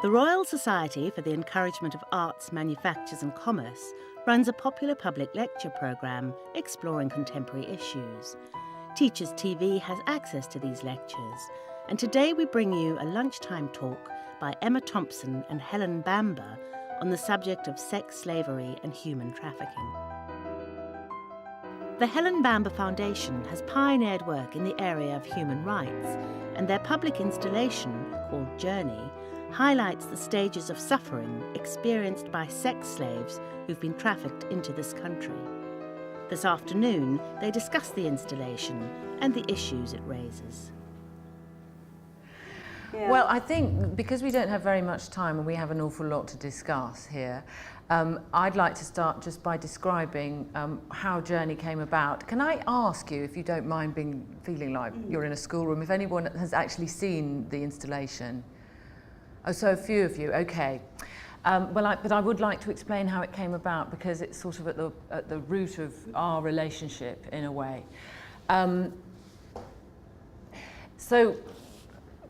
The Royal Society for the Encouragement of Arts, Manufactures and Commerce runs a popular public lecture programme exploring contemporary issues. Teachers TV has access to these lectures, and today we bring you a lunchtime talk by Emma Thompson and Helen Bamber on the subject of sex slavery and human trafficking. The Helen Bamber Foundation has pioneered work in the area of human rights, and their public installation, called Journey, highlights the stages of suffering experienced by sex slaves who've been trafficked into this country. This afternoon, they discuss the installation and the issues it raises. Yeah. Well, I think because we don't have very much time and we have an awful lot to discuss here, I'd like to start just by describing how Journey came about. Can I ask you, if you don't mind feeling like you're in a schoolroom, if anyone has actually seen the installation? Oh, so a few of you, okay. But I would like to explain how it came about, because it's sort of at the root of our relationship in a way. So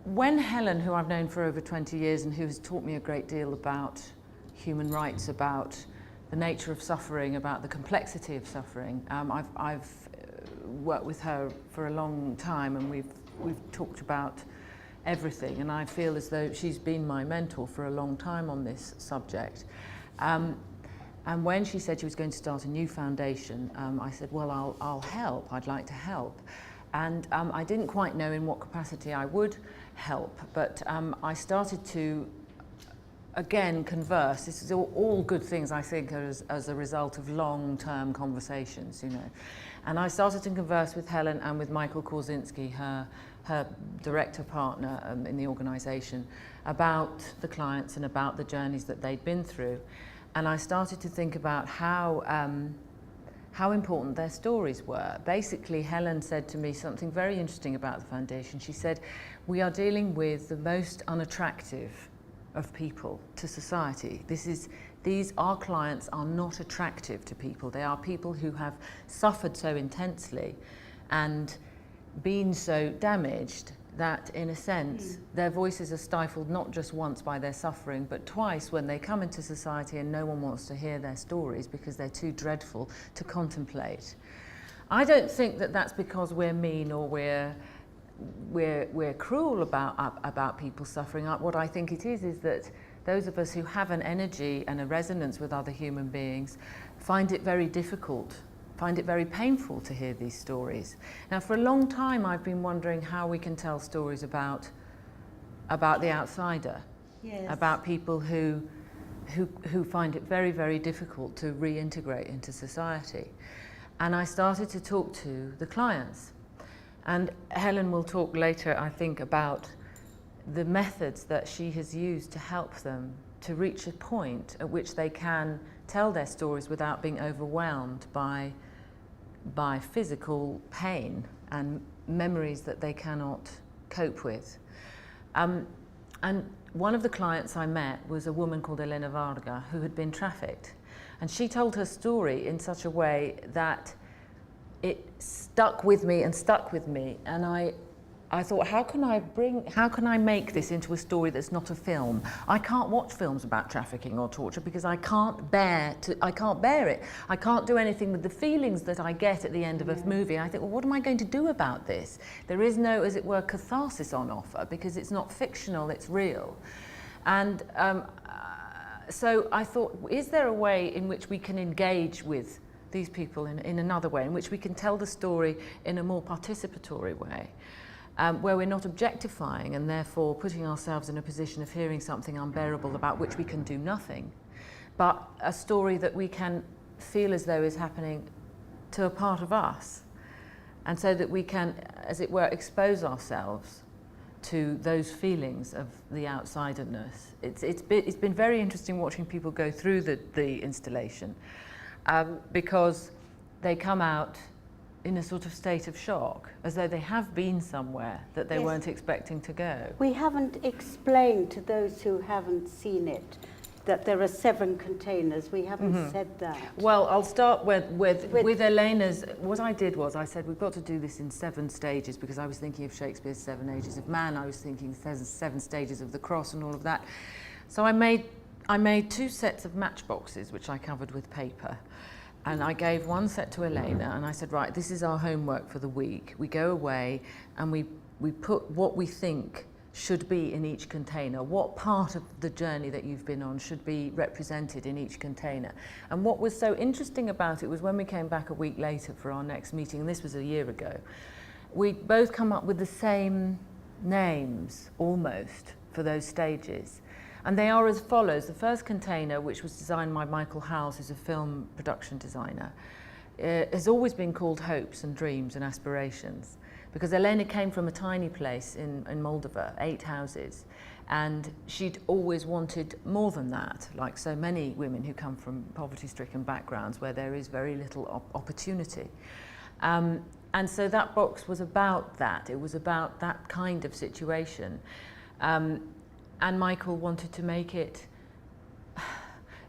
when Helen, who I've known for over 20 years and who has taught me a great deal about human rights, about the nature of suffering, about the complexity of suffering, I've worked with her for a long time, and we've talked about everything, and I feel as though she's been my mentor for a long time on this subject. And when she said she was going to start a new foundation, I said, well, I'll help, I'd like to help. And I didn't quite know in what capacity I would help, but I started to, again, converse. This is all good things, I think, as a result of long-term conversations, you know. And I started to converse with Helen and with Michael Korzinski, her director partner in the organisation, about the clients and about the journeys that they'd been through. And I started to think about how important their stories were. Basically, Helen said to me something very interesting about the foundation. She said, we are dealing with the most unattractive of people to society. Our clients are not attractive to people. They are people who have suffered so intensely and been so damaged that, in a sense, their voices are stifled not just once by their suffering, but twice when they come into society and no one wants to hear their stories because they're too dreadful to contemplate. I don't think that that's because we're mean or we're cruel about people suffering. What I think it is that those of us who have an energy and a resonance with other human beings find it very difficult, find it very painful to hear these stories. Now, for a long time, I've been wondering how we can tell stories about the outsider, yes, about people who find it very, very difficult to reintegrate into society. And I started to talk to the clients. And Helen will talk later, I think, about the methods that she has used to help them to reach a point at which they can tell their stories without being overwhelmed by physical pain and memories that they cannot cope with. And one of the clients I met was a woman called Elena Varga, who had been trafficked. And she told her story in such a way that it stuck with me. And I thought, how can I make this into a story that's not a film? I can't watch films about trafficking or torture because I can't bear it. I can't do anything with the feelings that I get at the end of a movie. I think, well, what am I going to do about this? There is no, as it were, catharsis on offer because it's not fictional, it's real. And so I thought, is there a way in which we can engage with these people in another way, in which we can tell the story in a more participatory way? Where we're not objectifying and therefore putting ourselves in a position of hearing something unbearable about which we can do nothing, but a story that we can feel as though is happening to a part of us, and so that we can, as it were, expose ourselves to those feelings of the outsiderness. It's been very interesting watching people go through the installation, because they come out in a sort of state of shock, as though they have been somewhere that they weren't expecting to go. We haven't explained to those who haven't seen it that there are 7 containers. We haven't said that. Well, I'll start with Elena's. What I did was I said we've got to do this in 7 stages, because I was thinking of Shakespeare's 7 Ages of Man. I was thinking 7 stages of the cross and all of that. So I made 2 sets of matchboxes, which I covered with paper. And I gave one set to Elena, and I said, right, this is our homework for the week. We go away and we put what we think should be in each container. What part of the journey that you've been on should be represented in each container? And what was so interesting about it was when we came back a week later for our next meeting, and this was a year ago, we both come up with the same names, almost, for those stages. And they are as follows. The first container, which was designed by Michael Howells, who's a film production designer, has always been called Hopes and Dreams and Aspirations, because Elena came from a tiny place in Moldova, 8 houses, and she'd always wanted more than that, like so many women who come from poverty-stricken backgrounds where there is very little opportunity. And so that box was about that. It was about that kind of situation. And Michael wanted to make it,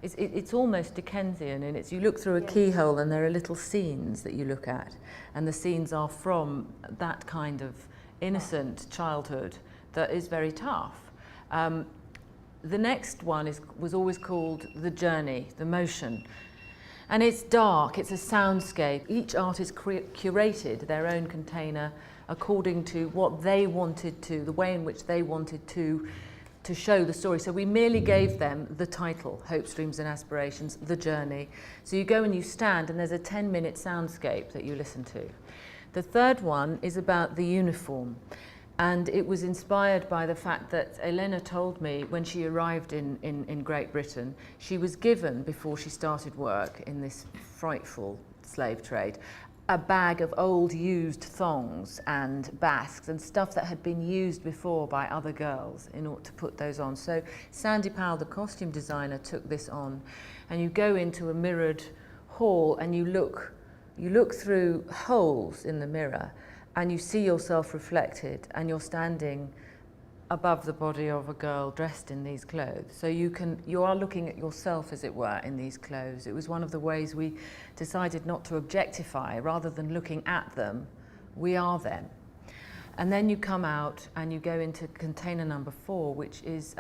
it's almost Dickensian, and you look through a keyhole and there are little scenes that you look at, and the scenes are from that kind of innocent childhood that is very tough. The next one was always called The Journey, The Motion. And it's dark, it's a soundscape. Each artist curated their own container according to what they wanted to, the way in which they wanted to show the story. So we merely gave them the title, Hopes, Dreams and Aspirations, The Journey. So you go and you stand and there's a 10-minute soundscape that you listen to. The third one is about the uniform. And it was inspired by the fact that Elena told me when she arrived in Great Britain, she was given, before she started work in this frightful slave trade, a bag of old used thongs and basques and stuff that had been used before by other girls in order to put those on. So Sandy Powell, the costume designer, took this on, and you go into a mirrored hall and you look through holes in the mirror and you see yourself reflected, and you're standing above the body of a girl dressed in these clothes. So you are looking at yourself, as it were, in these clothes. It was one of the ways we decided not to objectify. Rather than looking at them, we are them. And then you come out and you go into container number 4, which is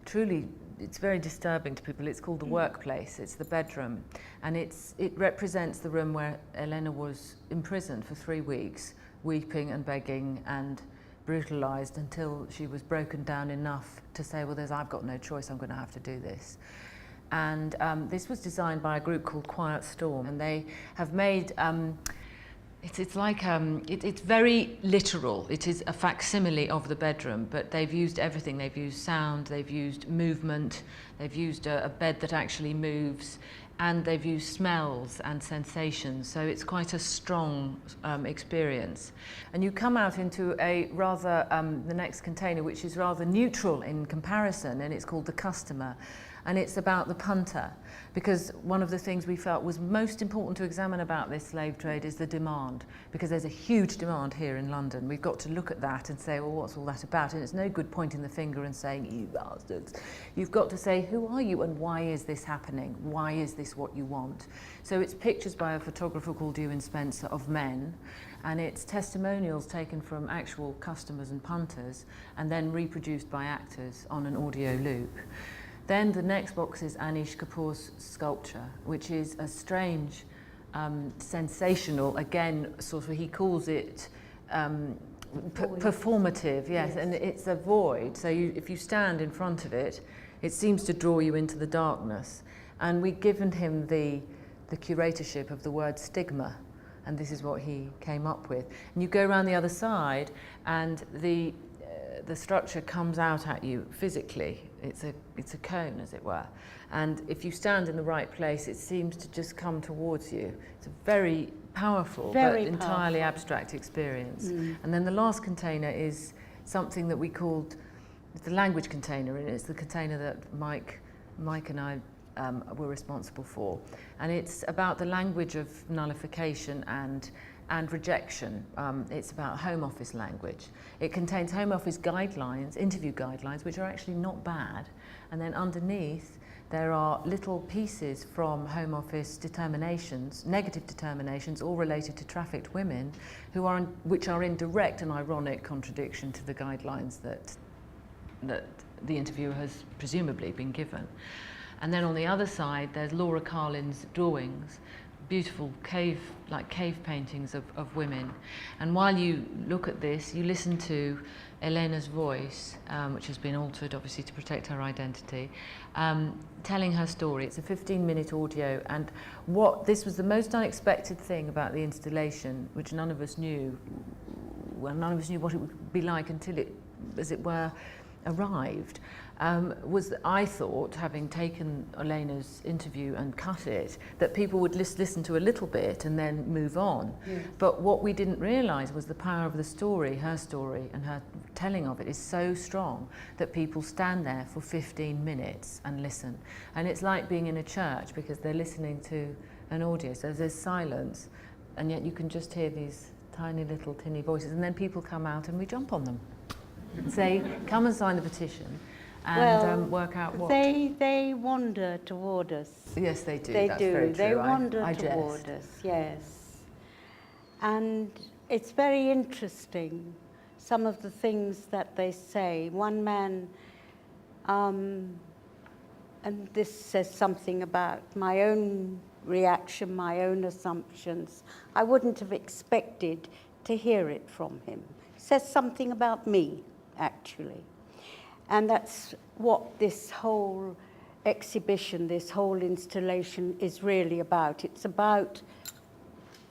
truly, it's very disturbing to people. It's called the workplace. It's the bedroom. And it represents the room where Elena was imprisoned for 3 weeks, weeping and begging and brutalized until she was broken down enough to say, well, I've got no choice, I'm going to have to do this. And this was designed by a group called Quiet Storm, and they have made, it's very literal. It is a facsimile of the bedroom, but they've used everything. They've used sound, they've used movement, they've used a bed that actually moves, and they've used smells and sensations, so it's quite a strong experience. And you come out into a rather, the next container, which is rather neutral in comparison, and it's called The Customer. And it's about the punter, because one of the things we felt was most important to examine about this slave trade is the demand, because there's a huge demand here in London. We've got to look at that and say, well, what's all that about? And it's no good pointing the finger and saying, you bastards. You've got to say, who are you and why is this happening? Why is this what you want? So it's pictures by a photographer called Ewan Spencer of men, and it's testimonials taken from actual customers and punters and then reproduced by actors on an audio loop. Then the next box is Anish Kapoor's sculpture, which is a strange, sensational, again, sort of, he calls it performative, yes, and it's a void. So if you stand in front of it, it seems to draw you into the darkness. And we've given him the curatorship of the word stigma, and this is what he came up with. And you go around the other side, and the structure comes out at you physically. It's a cone, as it were. And if you stand in the right place, it seems to just come towards you. It's a very powerful, but entirely abstract experience. And then the last container is something that we called the language container, and it's the container that Mike and I were responsible for. And it's about the language of nullification and rejection. It's about Home Office language. It contains Home Office guidelines, interview guidelines, which are actually not bad. And then underneath, there are little pieces from Home Office determinations, negative determinations, all related to trafficked women, which are in direct and ironic contradiction to the guidelines that that the interviewer has presumably been given. And then on the other side, there's Laura Carlin's drawings, beautiful cave paintings of women. And while you look at this, you listen to Elena's voice, which has been altered obviously to protect her identity, telling her story. It's a 15-minute audio, and this was the most unexpected thing about the installation, which none of us knew. Well, none of us knew what it would be like until it, as it were, arrived, was that I thought, having taken Elena's interview and cut it, that people would listen to a little bit and then move on. Yes. But what we didn't realise was the power of the story, her story, and her telling of it is so strong that people stand there for 15 minutes and listen. And it's like being in a church because they're listening to an audio, so there's silence, and yet you can just hear these tiny little tinny voices, and then people come out and we jump on them and say, come and sign the petition and work out what. They wander toward us. Yes, they do. They That's do. very true. They wander I toward jest. us, yes. And it's very interesting, some of the things that they say. One man, and this says something about my own reaction, my own assumptions. I wouldn't have expected to hear it from him. It says something about me, actually. And that's what this whole exhibition, this whole installation is really about. It's about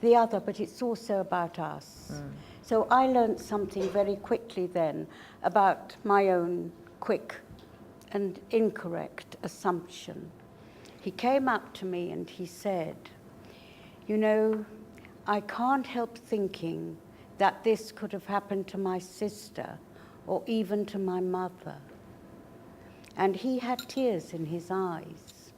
the other, but it's also about us. So I learned something very quickly then about my own quick and incorrect assumption. He came up to me and he said, you know, I can't help thinking that this could have happened to my sister or even to my mother. And he had tears in his eyes.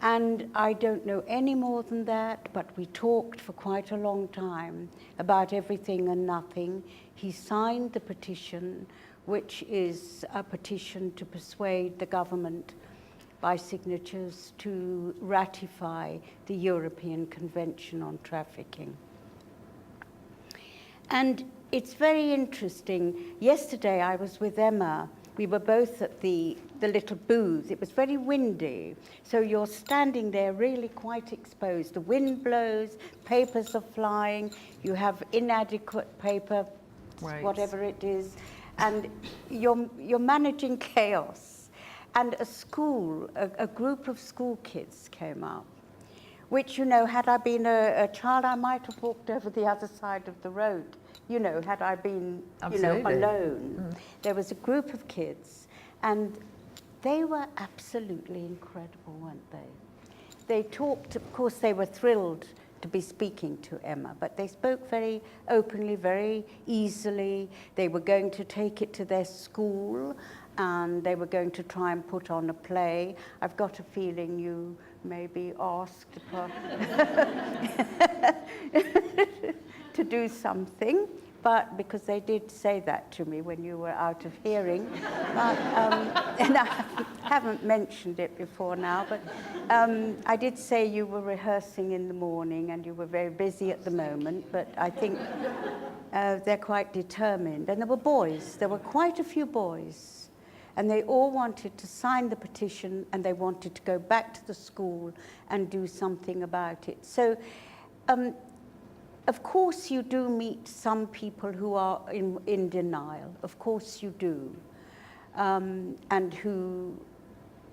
And I don't know any more than that, but we talked for quite a long time about everything and nothing. He signed the petition, which is a petition to persuade the government by signatures to ratify the European Convention on Trafficking. And it's very interesting. Yesterday I was with Emma. We were both at the little booth. It was very windy, so you're standing there really quite exposed. The wind blows, papers are flying, you have inadequate paper, right, whatever it is, and you're managing chaos. And a group of school kids came up, which, you know, had I been a child, I might have walked over the other side of the road. You know, had I been, Absolutely, you know, alone. There was a group of kids, and they were absolutely incredible, weren't they? They talked, of course, they were thrilled to be speaking to Emma, but they spoke very openly, very easily. They were going to take it to their school, and they were going to try and put on a play. I've got a feeling you may be asked to do something, but because they did say that to me when you were out of hearing. But, and I haven't mentioned it before now, but I did say you were rehearsing in the morning and you were very busy at the moment, but I think they're quite determined. And there were boys, there were quite a few boys, and they all wanted to sign the petition and they wanted to go back to the school and do something about it. So, of course you do meet some people who are in denial, of course you do, and who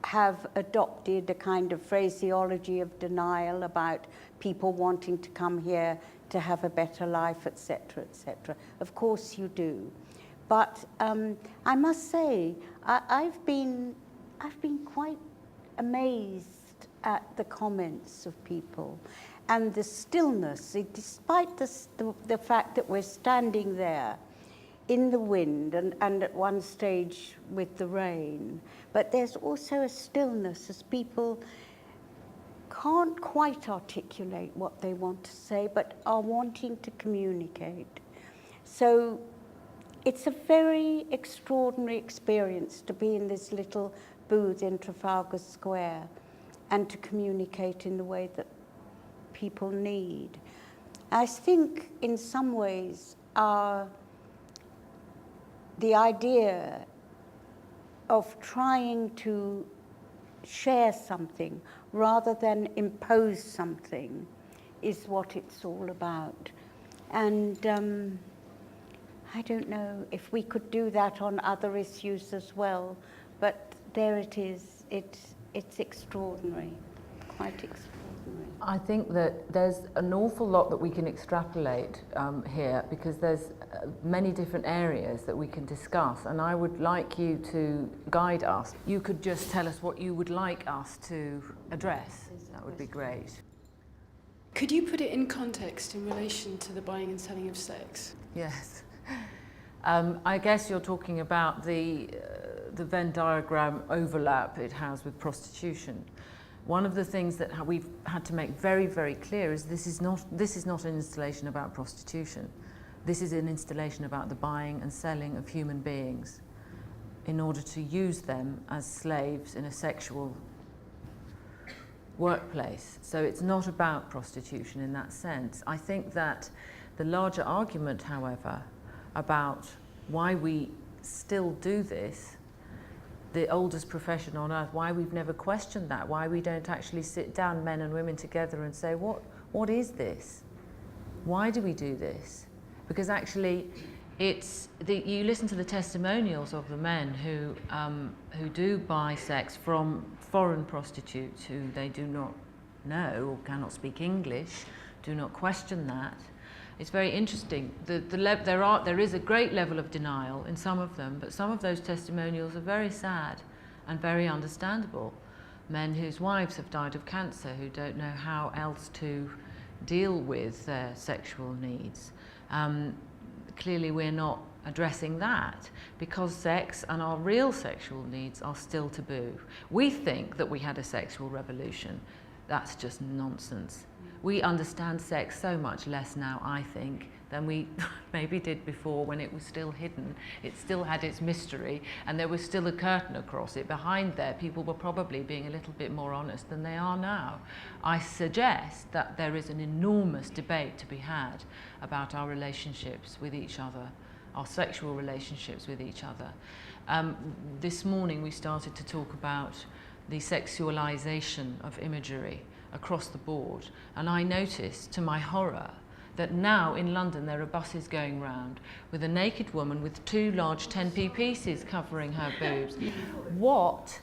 have adopted a kind of phraseology of denial about people wanting to come here to have a better life, etc., etc. Of course you do. But I must say, I've been quite amazed at the comments of people. And the stillness, despite the fact that we're standing there in the wind and at one stage with the rain, but there's also a stillness as people can't quite articulate what they want to say, but are wanting to communicate. So it's a very extraordinary experience to be in this little booth in Trafalgar Square and to communicate in the way that people need. I think in some ways the idea of trying to share something rather than impose something is what it's all about. And I don't know if we could do that on other issues as well, but there it is. It's extraordinary, quite extraordinary. I think that there's an awful lot that we can extrapolate here, because there's many different areas that we can discuss, and I would like you to guide us. You could just tell us what you would like us to address. That would be great. Could you put it in context in relation to the buying and selling of sex? Yes. I guess you're talking about the Venn diagram overlap it has with prostitution. One of the things that we've had to make very, very clear is this is not an installation about prostitution. This is an installation about the buying and selling of human beings in order to use them as slaves in a sexual workplace. So it's not about prostitution in that sense. I think that the larger argument, however, about why we still do this, the oldest profession on earth, why we've never questioned that, why we don't actually sit down, men and women together, and say, what is this? Why do we do this? Because actually, you listen to the testimonials of the men who do buy sex from foreign prostitutes who they do not know or cannot speak English, do not question that. It's very interesting. There is a great level of denial in some of them, but some of those testimonials are very sad and very understandable. Men whose wives have died of cancer, who don't know how else to deal with their sexual needs. Clearly we're not addressing that because sex and our real sexual needs are still taboo. We think that we had a sexual revolution. That's just nonsense. We understand sex so much less now, I think, than we maybe did before when it was still hidden. It still had its mystery, and there was still a curtain across it. Behind there, people were probably being a little bit more honest than they are now. I suggest that there is an enormous debate to be had about our relationships with each other, our sexual relationships with each other. This morning we started to talk about the sexualization of imagery across the board, and I noticed, to my horror, that now in London there are buses going round with a naked woman with two large 10p pieces covering her boobs. What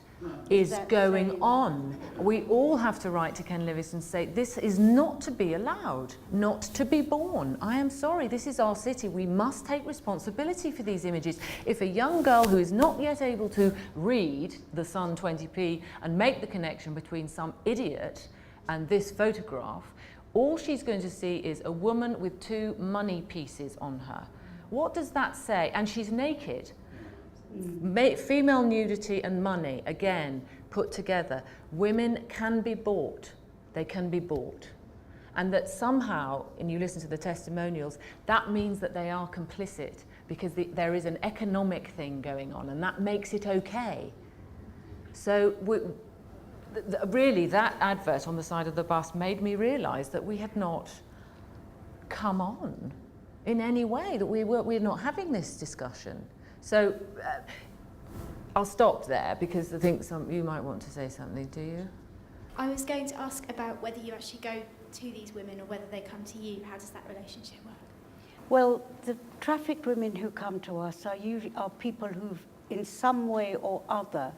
is going on? We all have to write to Ken Lewis and say, this is not to be allowed, not to be borne. I am sorry, this is our city. We must take responsibility for these images. If a young girl who is not yet able to read the Sun 20p and make the connection between some idiot and this photograph, all she's going to see is a woman with two money pieces on her. What does that say? And she's naked. Female nudity and money, again, put together. Women can be bought. They can be bought. And that somehow, and you listen to the testimonials, that means that they are complicit because there is an economic thing going on, and that makes it okay. So really, that advert on the side of the bus made me realise that we had not come on in any way, that we're not having this discussion. So I'll stop there because I think you might want to say something, do you? I was going to ask about whether you actually go to these women or whether they come to you. How does that relationship work? Well, the trafficked women who come to us are people who've, in some way or other,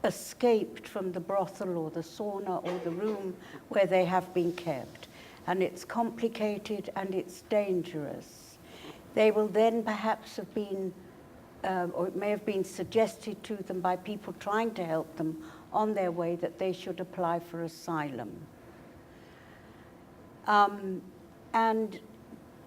escaped from the brothel or the sauna or the room where they have been kept. And it's complicated and it's dangerous. They will then perhaps have been, or it may have been suggested to them by people trying to help them on their way that they should apply for asylum. And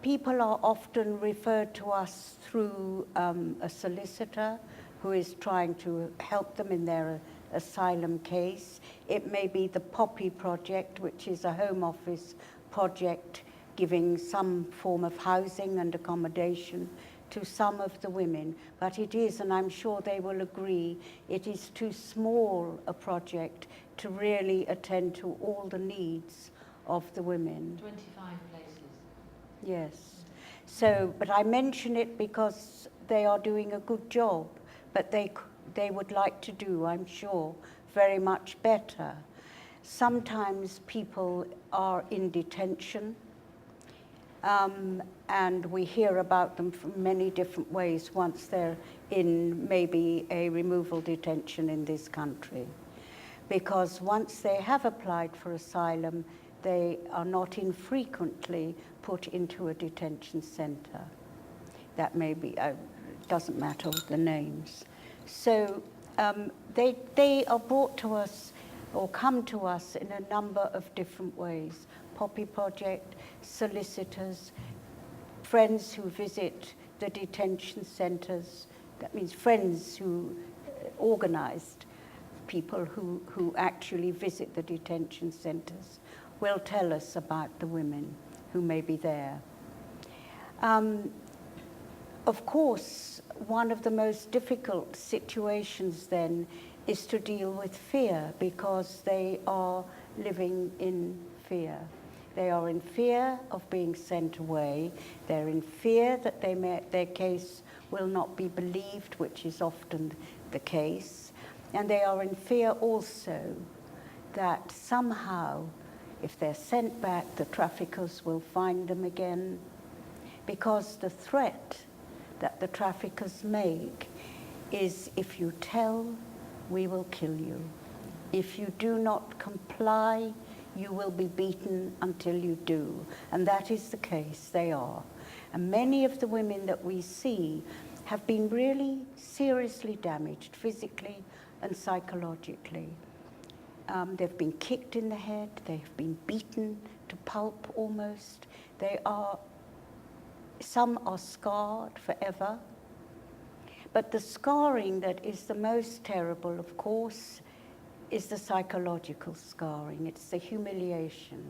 people are often referred to us through a solicitor who is trying to help them in their asylum case. It may be the Poppy Project, which is a Home Office project giving some form of housing and accommodation to some of the women. But it is, and I'm sure they will agree, it is too small a project to really attend to all the needs of the women. 25 places. Yes. So, but I mention it because they are doing a good job, but they would like to do, I'm sure, very much better. Sometimes people are in detention, and we hear about them from many different ways once they're in maybe a removal detention in this country. Because once they have applied for asylum, they are not infrequently put into a detention center. That may be, doesn't matter the names. So they are brought to us or come to us in a number of different ways. Poppy Project, solicitors, friends who visit the detention centers, that means friends who organized people who actually visit the detention centers will tell us about the women who may be there. Of course, one of the most difficult situations then is to deal with fear, because they are living in fear. They are in fear of being sent away. They're in fear that their case will not be believed, which is often the case. And they are in fear also that somehow, if they're sent back, the traffickers will find them again, because the threat that the traffickers make is, if you tell, we will kill you. If you do not comply, you will be beaten until you do. And that is the case, they are. And many of the women that we see have been really seriously damaged, physically and psychologically. They've been kicked in the head, they've been beaten to pulp almost. Some are scarred forever. But the scarring that is the most terrible, of course, is the psychological scarring. It's the humiliation.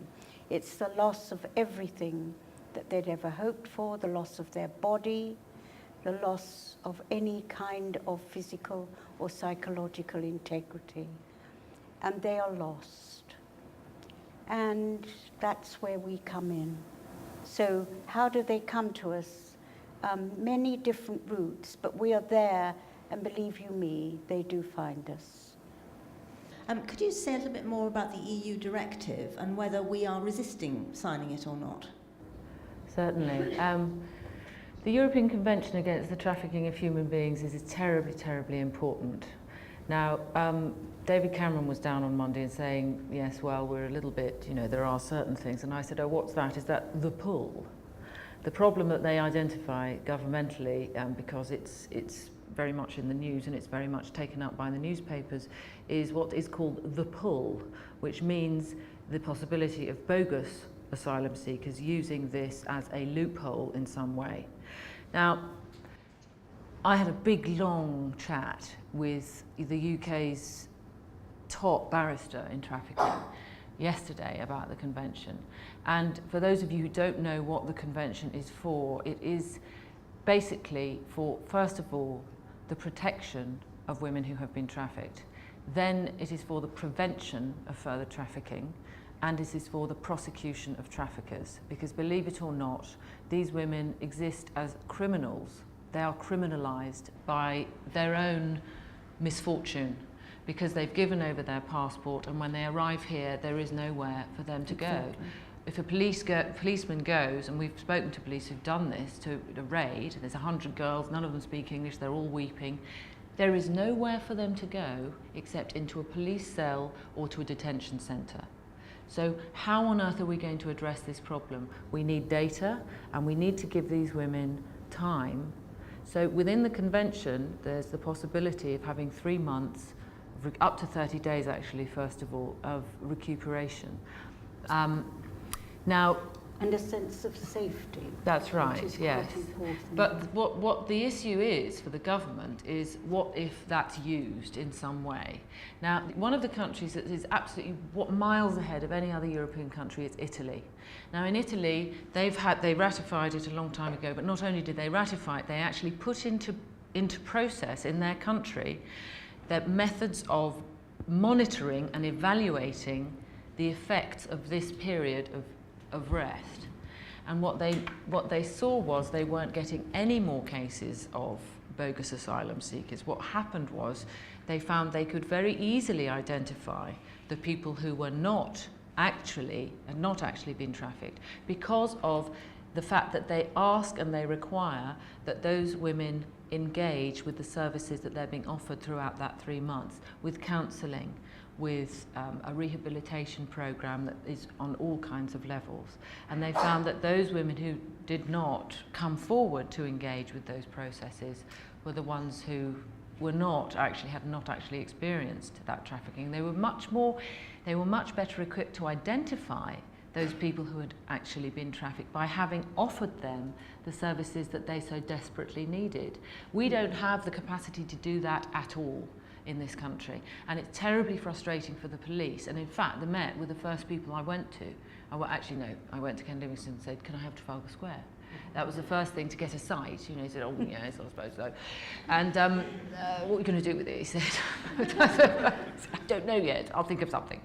It's the loss of everything that they'd ever hoped for, the loss of their body, the loss of any kind of physical or psychological integrity. And they are lost. And that's where we come in. So how do they come to us? Many different routes, but we are there, and believe you me, they do find us. Could you say a little bit more about the EU directive and whether we are resisting signing it or not? Certainly. The European Convention Against the Trafficking of Human Beings is terribly, terribly important. Now, David Cameron was down on Monday and saying, yes, well, we're a little bit, there are certain things. And I said, oh, what's that? Is that the pull? The problem that they identify governmentally, because it's very much in the news and it's very much taken up by the newspapers, is what is called the pull, which means the possibility of bogus asylum seekers using this as a loophole in some way. Now, I had a big, long chat with the UK's top barrister in trafficking yesterday about the convention. And for those of you who don't know what the convention is for, it is basically for, first of all, the protection of women who have been trafficked. Then it is for the prevention of further trafficking, and it is for the prosecution of traffickers. Because believe it or not, these women exist as criminals. They are criminalised by their own misfortune, because they've given over their passport, and when they arrive here, there is nowhere for them to go. If a policeman goes, and we've spoken to police who've done this, to a raid, there's 100 girls, none of them speak English, they're all weeping. There is nowhere for them to go except into a police cell or to a detention centre. So how on earth are we going to address this problem? We need data, and we need to give these women time. So within the convention, there's the possibility of having 3 months, up to 30 days actually, first of all, of recuperation. Now, And a sense of safety. That's right, which is yes. quite important. But what the issue is for the government is, what if that's used in some way? Now, one of the countries that is absolutely miles ahead of any other European country is Italy. Now, in Italy, they ratified it a long time ago, but not only did they ratify it, they actually put into process in their country their methods of monitoring and evaluating the effects of this period of rest. And what they saw was they weren't getting any more cases of bogus asylum seekers. What happened was they found they could very easily identify the people who were not actually been trafficked, because of the fact that they ask and they require that those women engage with the services that they're being offered throughout that 3 months, with counselling, with a rehabilitation program that is on all kinds of levels. And they found that those women who did not come forward to engage with those processes were the ones who were had not actually experienced that trafficking. They were much better equipped to identify those people who had actually been trafficked by having offered them the services that they so desperately needed. We don't have the capacity to do that at all in this country, and it's terribly frustrating for the police. And in fact, the Met were the first people I went to. I went to Ken Livingstone and said, "Can I have Trafalgar Square?" That was the first thing to get a sight. You know, he said, "Oh, yes, I suppose so." And what are you going to do with it? He said, "I don't know yet. I'll think of something."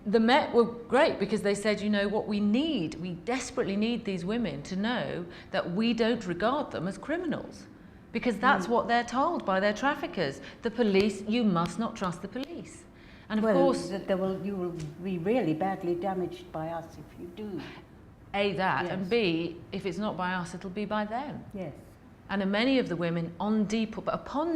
The Met were great, because they said, you know, what we desperately need these women to know that we don't regard them as criminals, because that's what they're told by their traffickers. The police, you must not trust the police. And of course, you will be really badly damaged by us if you do. A, that, Yes. and B, if it's not by us, it'll be by them. Yes. And many of the women upon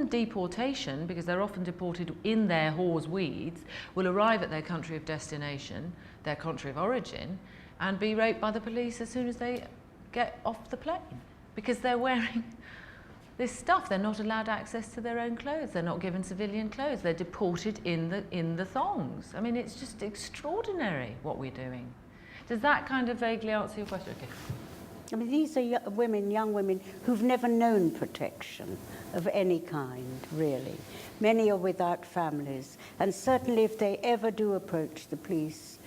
deportation, because they're often deported in their whore's weeds, will arrive at their country of destination, their country of origin, and be raped by the police as soon as they get off the plane, because they're wearing this stuff. They're not allowed access to their own clothes. They're not given civilian clothes. They're deported in the thongs. I mean, it's just extraordinary what we're doing. Does that kind of vaguely answer your question? Okay. I mean, these are young women who've never known protection of any kind, really. Many are without families, and certainly if they ever do approach the police,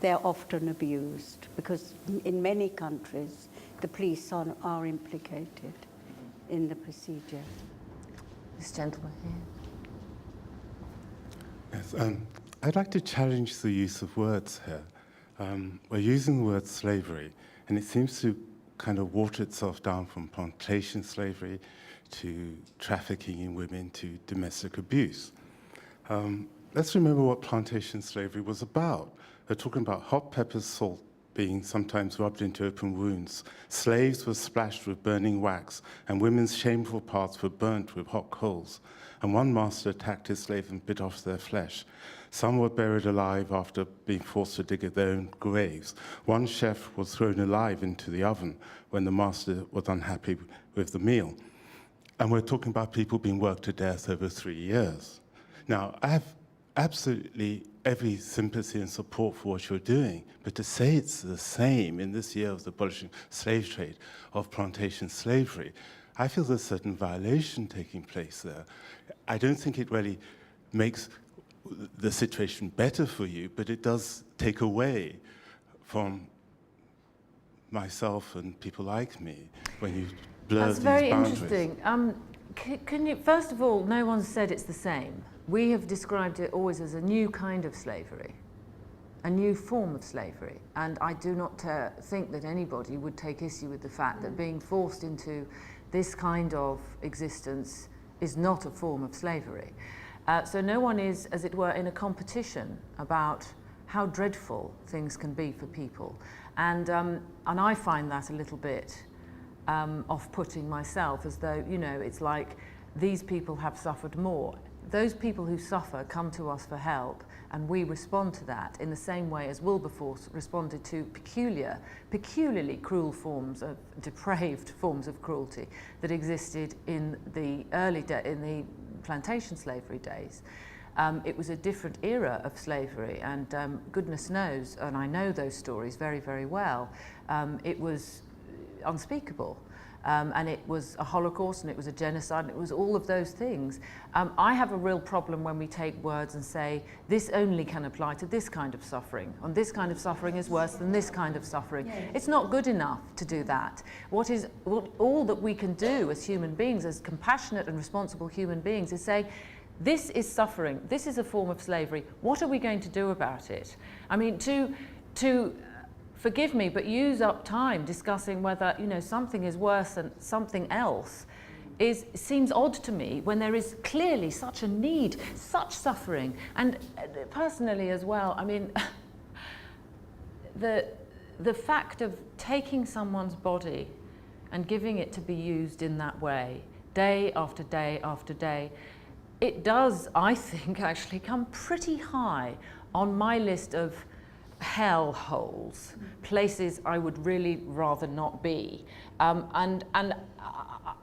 they're often abused, because in many countries, the police are implicated in the procedure. This gentleman here. Yes, I'd like to challenge the use of words here. We're using the word slavery, and it seems to kind of water itself down from plantation slavery to trafficking in women to domestic abuse. Let's remember what plantation slavery was about. They're talking about hot pepper salt being sometimes rubbed into open wounds. Slaves were splashed with burning wax, and women's shameful parts were burnt with hot coals. And one master attacked his slave and bit off their flesh. Some were buried alive after being forced to dig at their own graves. One chef was thrown alive into the oven when the master was unhappy with the meal. And we're talking about people being worked to death over 3 years. Now, I have absolutely every sympathy and support for what you're doing, but to say it's the same in this year of the abolishing slave trade, of plantation slavery, I feel there's a certain violation taking place there. I don't think it really makes the situation better for you, but it does take away from myself and people like me when you blur these boundaries. That's very interesting. Can you, first of all, no one said it's the same. We have described it always as a new kind of slavery, a new form of slavery, and I do not think that anybody would take issue with the fact that being forced into this kind of existence is not a form of slavery. So no one is, as it were, in a competition about how dreadful things can be for people. And I find that a little bit off-putting myself, as though, you know, it's like these people have suffered more. Those people who suffer come to us for help, and we respond to that in the same way as Wilberforce responded to peculiarly cruel forms of, depraved forms of cruelty that existed in the in the plantation slavery days. It was a different era of slavery, and goodness knows, and I know those stories very, very well, it was unspeakable. And it was a Holocaust, and it was a genocide, and it was all of those things. I have a real problem when we take words and say, this only can apply to this kind of suffering, and this kind of suffering is worse than this kind of suffering. Yes. It's not good enough to do that. All that we can do as human beings, as compassionate and responsible human beings, is say, this is suffering, this is a form of slavery, what are we going to do about it? I mean, to forgive me, but use up time discussing whether, you know, something is worse than something else seems odd to me when there is clearly such a need, such suffering. And personally as well, I mean, the fact of taking someone's body and giving it to be used in that way, day after day after day, it does, I think, actually come pretty high on my list of hell holes, places I would really rather not be. And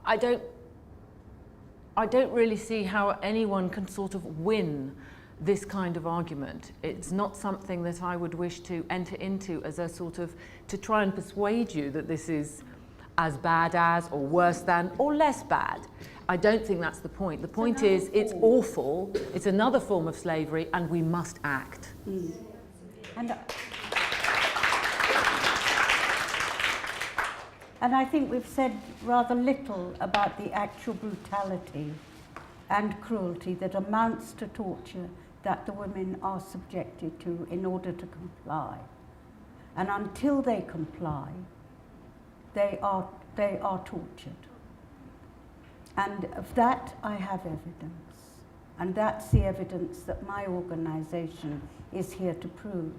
I don't really see how anyone can sort of win this kind of argument. It's not something that I would wish to enter into as a sort of, to try and persuade you that this is as bad as, or worse than, or less bad. I don't think that's the point. The point is, it's awful, it's another form of slavery, and we must act. Mm. And I think we've said rather little about the actual brutality and cruelty that amounts to torture that the women are subjected to in order to comply. And until they comply, they are tortured. And of that I have evidence. And that's the evidence that my organisation is here to prove,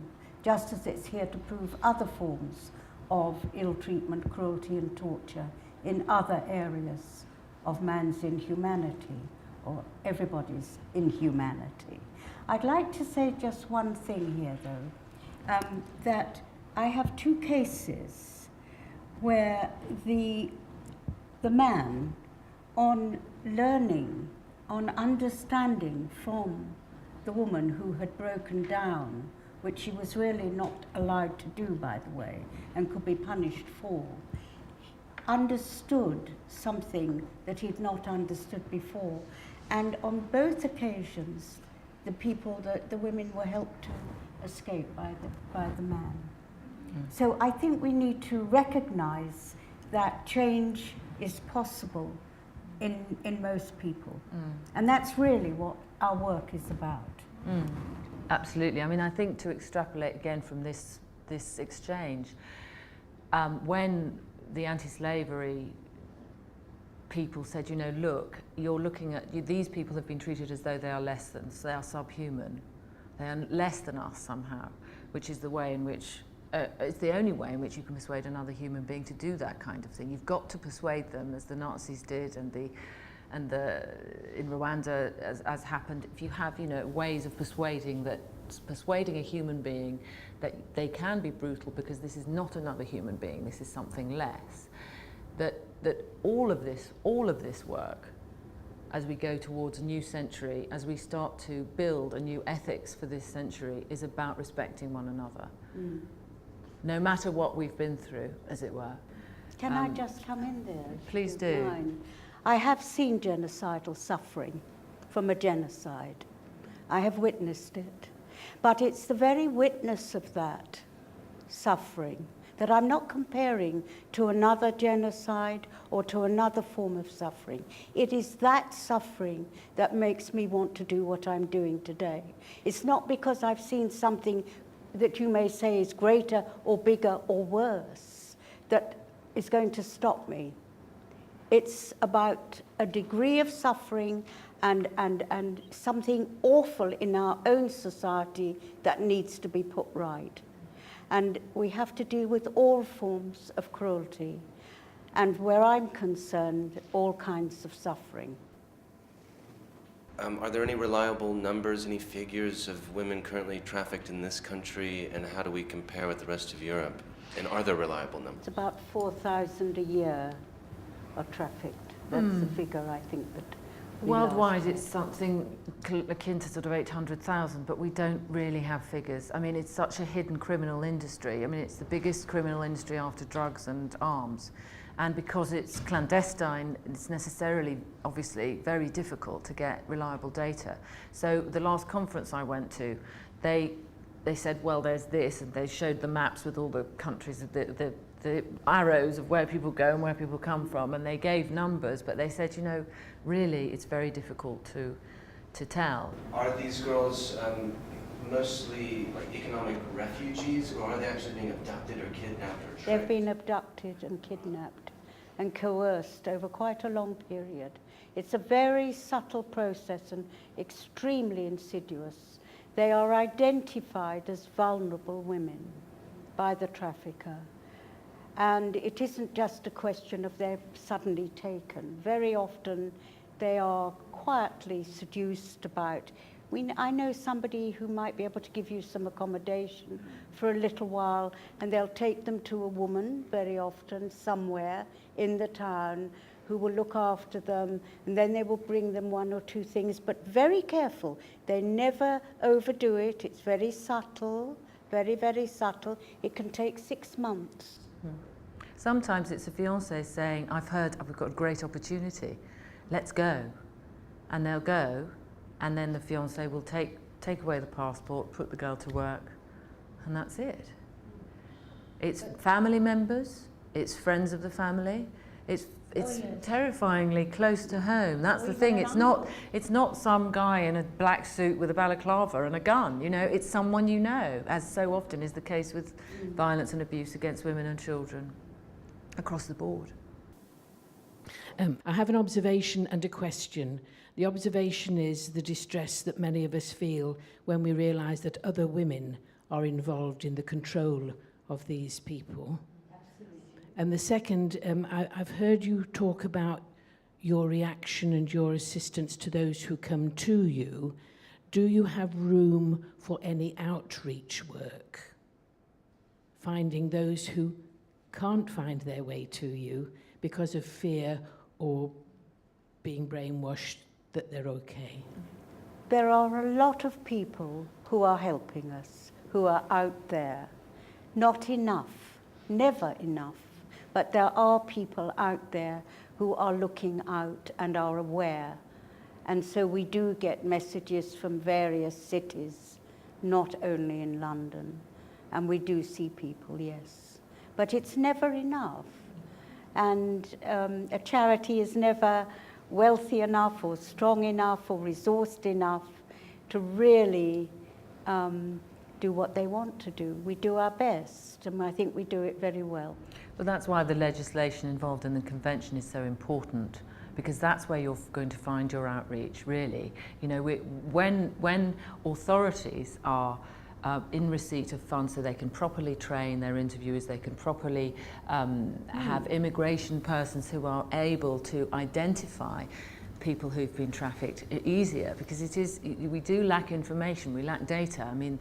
just as it's here to prove other forms of ill treatment, cruelty and torture in other areas of man's inhumanity, or everybody's inhumanity. I'd like to say just one thing here though, that I have two cases where the man, on learning, on understanding from the woman who had broken down, which she was really not allowed to do, by the way, and could be punished for, understood something that he'd not understood before. And on both occasions, the women were helped to escape by the man. Mm. So I think we need to recognize that change is possible in most people. Mm. And that's really what our work is about. Mm. Absolutely. I mean, I think to extrapolate again from this exchange, when the anti-slavery people said, you know, look, you're looking at, these people have been treated as though they are less than, so they are subhuman. They are less than us somehow, which is the way in which, it's the only way in which you can persuade another human being to do that kind of thing. You've got to persuade them, as the Nazis did, and in Rwanda, as happened. If you have, you know, ways of persuading a human being that they can be brutal because this is not another human being, this is something less. That all of this work, as we go towards a new century, as we start to build a new ethics for this century, is about respecting one another. Mm. No matter what we've been through, as it were. Can I just come in there? Please do. Mind? I have seen genocidal suffering from a genocide. I have witnessed it. But it's the very witness of that suffering that I'm not comparing to another genocide or to another form of suffering. It is that suffering that makes me want to do what I'm doing today. It's not because I've seen something that you may say is greater or bigger or worse that is going to stop me. It's about a degree of suffering and something awful in our own society that needs to be put right. And we have to deal with all forms of cruelty, and where I'm concerned, all kinds of suffering. Are there any reliable numbers, any figures of women currently trafficked in this country, and how do we compare with the rest of Europe? And are there reliable numbers? It's about 4,000 a year are trafficked. That's the figure I think that worldwide it's something akin to sort of 800,000, but we don't really have figures. I mean, it's such a hidden criminal industry. I mean, it's the biggest criminal industry after drugs and arms. And because it's clandestine, it's necessarily, obviously, very difficult to get reliable data. So the last conference I went to, they said, well, there's this, and they showed the maps with all the countries, the arrows of where people go and where people come from, and they gave numbers, but they said, you know, really, it's very difficult to tell. Are these girls mostly like economic refugees, or are they actually being abducted or kidnapped or tricked? They've been abducted and kidnapped and coerced over quite a long period. It's a very subtle process and extremely insidious. They are identified as vulnerable women by the trafficker. And it isn't just a question of they're suddenly taken. Very often they are quietly seduced about. I know somebody who might be able to give you some accommodation for a little while, and they'll take them to a woman very often somewhere in the town who will look after them, and then they will bring them one or two things, but very careful. They never overdo it. It's very subtle, very, very subtle. It can take 6 months. Sometimes it's a fiancé saying, I've heard I've got a great opportunity, let's go. And they'll go, and then the fiancé will take away the passport, put the girl to work, and that's it. It's family members, it's friends of the family, it's terrifyingly close to home. That's the thing. It's not some guy in a black suit with a balaclava and a gun. You know, it's someone you know, as so often is the case with violence and abuse against women and children across the board. I have an observation and a question. The observation is the distress that many of us feel when we realise that other women are involved in the control of these people. And the second, I've heard you talk about your reaction and your assistance to those who come to you. Do you have room for any outreach work? Finding those who can't find their way to you because of fear or being brainwashed that they're okay? There are a lot of people who are helping us, who are out there. Not enough, never enough. But there are people out there who are looking out and are aware. And so we do get messages from various cities, not only in London. And we do see people, yes. But it's never enough. And a charity is never wealthy enough or strong enough or resourced enough to really do what they want to do. We do our best, and I think we do it very well. But that's why the legislation involved in the convention is so important, because that's where you're going to find your outreach, really. You know, when authorities are in receipt of funds so they can properly train their interviewers, they can properly have immigration persons who are able to identify people who've been trafficked easier, because we do lack information, we lack data. I mean,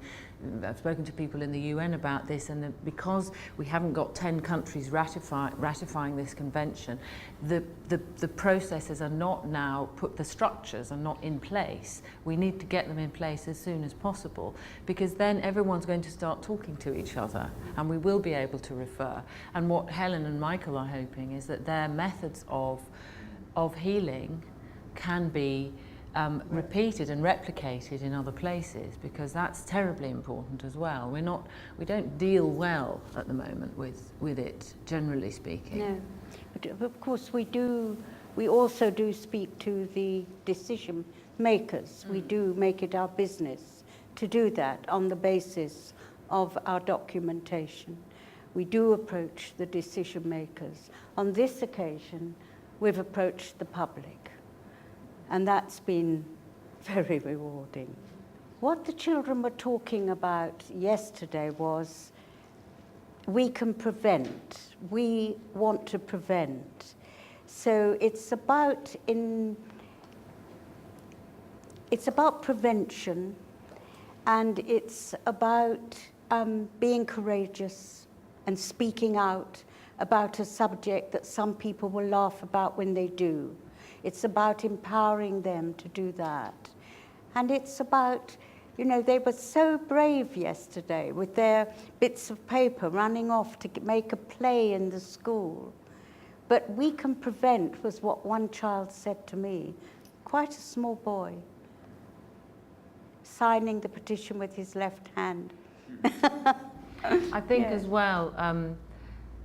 I've spoken to people in the UN about this, and because we haven't got 10 countries ratifying this convention, the processes are not now the structures are not in place. We need to get them in place as soon as possible, because then everyone's going to start talking to each other, and we will be able to refer. And what Helen and Michael are hoping is that their methods of healing can be repeated and replicated in other places, because that's terribly important as well. We don't deal well at the moment with it, generally speaking. No, but of course we also do speak to the decision makers. We do make it our business to do that on the basis of our documentation. We do approach the decision makers. On this occasion, we've approached the public. And that's been very rewarding. What the children were talking about yesterday was, we can prevent. We want to prevent. So it's about prevention, and it's about being courageous and speaking out about a subject that some people will laugh about when they do. It's about empowering them to do that. And it's about, you know, they were so brave yesterday with their bits of paper running off to make a play in the school. But we can prevent, was what one child said to me, quite a small boy, signing the petition with his left hand. I think as well,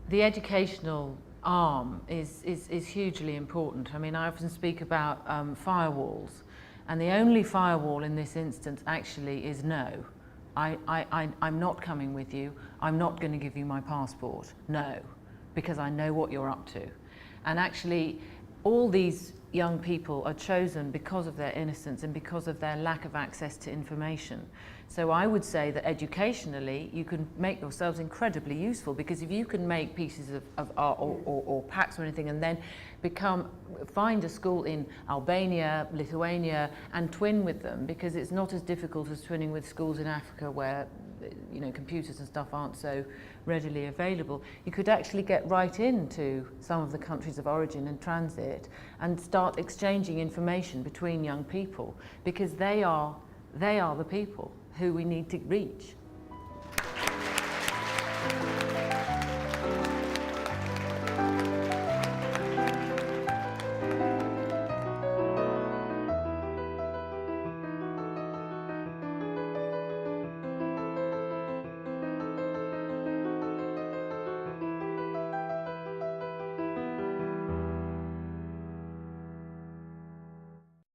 the educational arm is hugely important. I mean, I often speak about firewalls, and the only firewall in this instance actually is no. I'm not coming with you, I'm not going to give you my passport. No, because I know what you're up to. And actually, all these young people are chosen because of their innocence and because of their lack of access to information. So I would say that educationally, you can make yourselves incredibly useful, because if you can make pieces of art or packs or anything, and then find a school in Albania, Lithuania, and twin with them, because it's not as difficult as twinning with schools in Africa where, you know, computers and stuff aren't so readily available. You could actually get right into some of the countries of origin and transit and start exchanging information between young people, because they are the people who we need to reach.